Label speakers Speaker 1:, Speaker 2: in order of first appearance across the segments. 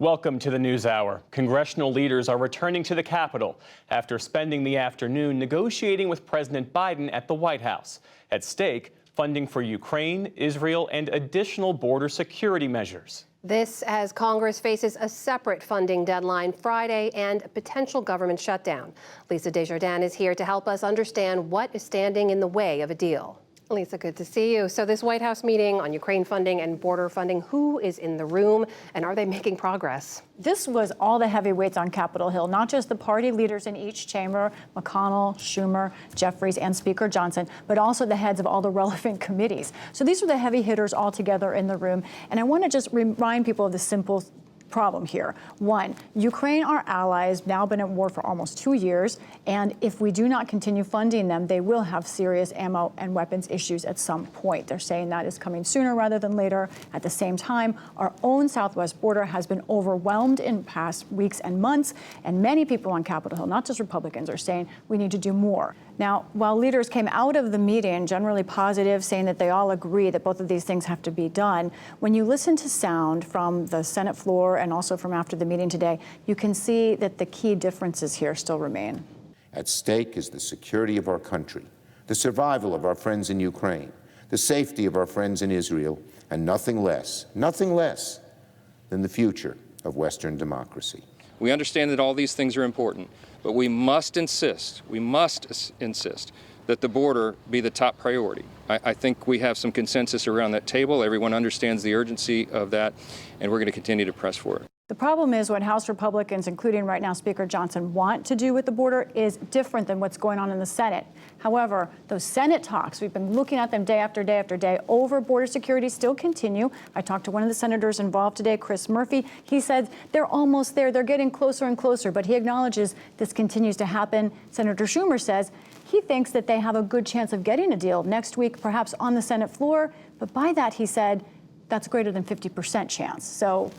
Speaker 1: Welcome to the NewsHour. Congressional leaders are returning to the Capitol after spending the afternoon negotiating with President Biden at the White House. At stake, funding for Ukraine, Israel, and additional border security measures.
Speaker 2: This as Congress faces a separate funding deadline Friday and a potential government shutdown. Lisa Desjardins is here to help us understand what is standing in the way of a deal. Lisa, good to see you. So this White House meeting on Ukraine funding and border funding, who is in the room and are they making progress?
Speaker 3: This was all the heavyweights on Capitol Hill, not just the party leaders in each chamber, McConnell, Schumer, Jeffries, and Speaker Johnson, but also the heads of all the relevant committees. So these are the heavy hitters all together in the room. And I want to just remind people of the simple problem here. One, Ukraine, our allies, now been at war for almost 2 years, and if we do not continue funding them, they will have serious ammo and weapons issues at some point. They're saying that is coming sooner rather than later. At the same time, our own southwest border has been overwhelmed in past weeks and months, and many people on Capitol Hill, not just Republicans, are saying we need to do more. Now, while leaders came out of the meeting generally positive, saying that they all agree that both of these things have to be done, when you listen to sound from the Senate floor and also from after the meeting today, you can see that the key differences here still remain.
Speaker 4: At stake is the security of our country, the survival of our friends in Ukraine, the safety of our friends in Israel, and nothing less than the future of Western democracy.
Speaker 5: We understand that all these things are important, but we must insist that the border be the top priority. I think we have some consensus around that table. Everyone understands the urgency of that, and we're going to continue to press for it.
Speaker 3: The problem is what House Republicans, including right now Speaker Johnson, want to do with the border is different than what's going on in the Senate. However, those Senate talks, we've been looking at them day after day after day over border security, still continue. I talked to one of the senators involved today, Chris Murphy. He said they're almost there. They're getting closer and closer, but he acknowledges this continues to happen. Senator Schumer says he thinks that they have a good chance of getting a deal next week, perhaps on the Senate floor. But by that, he said, that's greater than 50% chance. So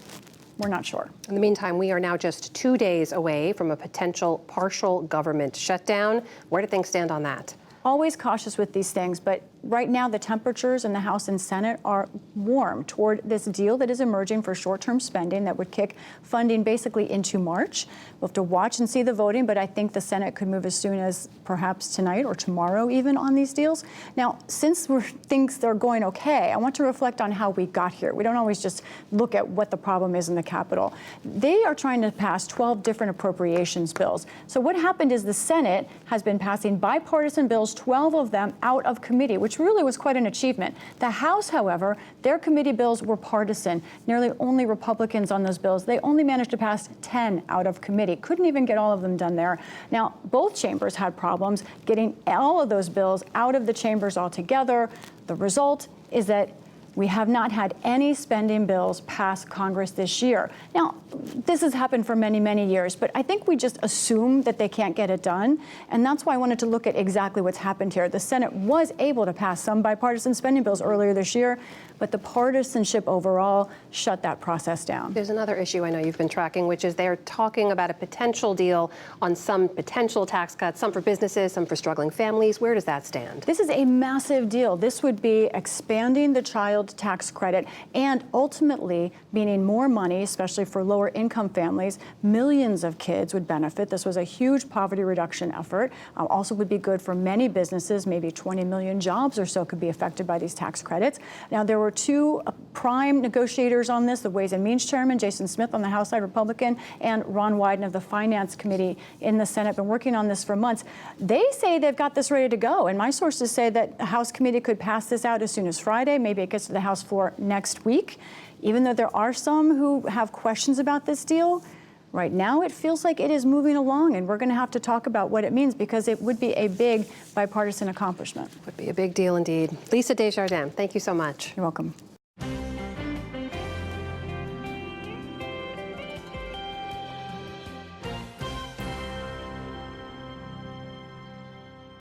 Speaker 3: we're not sure.
Speaker 2: In the meantime, we are now just 2 days away from a potential partial government shutdown. Where do things stand on that?
Speaker 3: Always cautious with these things, but right now the temperatures in the House and Senate are warm toward this deal that is emerging for short-term spending that would kick funding basically into March. We'll have to watch and see the voting, but I think the Senate could move as soon as perhaps tonight or tomorrow even on these deals. Now, since things are going okay, I want to reflect on how we got here. We don't always just look at what the problem is in the Capitol. They are trying to pass 12 different appropriations bills. So what happened is the Senate has been passing bipartisan bills, 12 of them out of committee, which really was quite an achievement. The House, however, their committee bills were partisan, nearly only Republicans on those bills. They only managed to pass 10 out of committee. Couldn't even get all of them done there. Now, both chambers had problems getting all of those bills out of the chambers altogether. The result is that we have not had any spending bills pass Congress this year. Now, this has happened for many, many years, but I think we just assume that they can't get it done. And that's why I wanted to look at exactly what's happened here. The Senate was able to pass some bipartisan spending bills earlier this year, but the partisanship overall shut that process down.
Speaker 2: There's another issue I know you've been tracking, which is they're talking about a potential deal on some potential tax cuts, some for businesses, some for struggling families. Where does that stand?
Speaker 3: This is a massive deal. This would be expanding the child tax credit and ultimately meaning more money, especially for lower income families. Millions of kids would benefit. This was a huge poverty reduction effort. Also would be good for many businesses. Maybe 20 million jobs or so could be affected by these tax credits. Now, there were two prime negotiators on this, the Ways and Means Chairman, Jason Smith on the House side, Republican, and Ron Wyden of the Finance Committee in the Senate, been working on this for months. They say they've got this ready to go, and my sources say that the House committee could pass this out as soon as Friday. Maybe it gets to the House floor next week. Even though there are some who have questions about this deal, right now it feels like it is moving along, and we're going to have to talk about what it means because it would be a big bipartisan accomplishment.
Speaker 2: Would be a big deal indeed. Lisa Desjardins, thank you so much.
Speaker 3: You're welcome.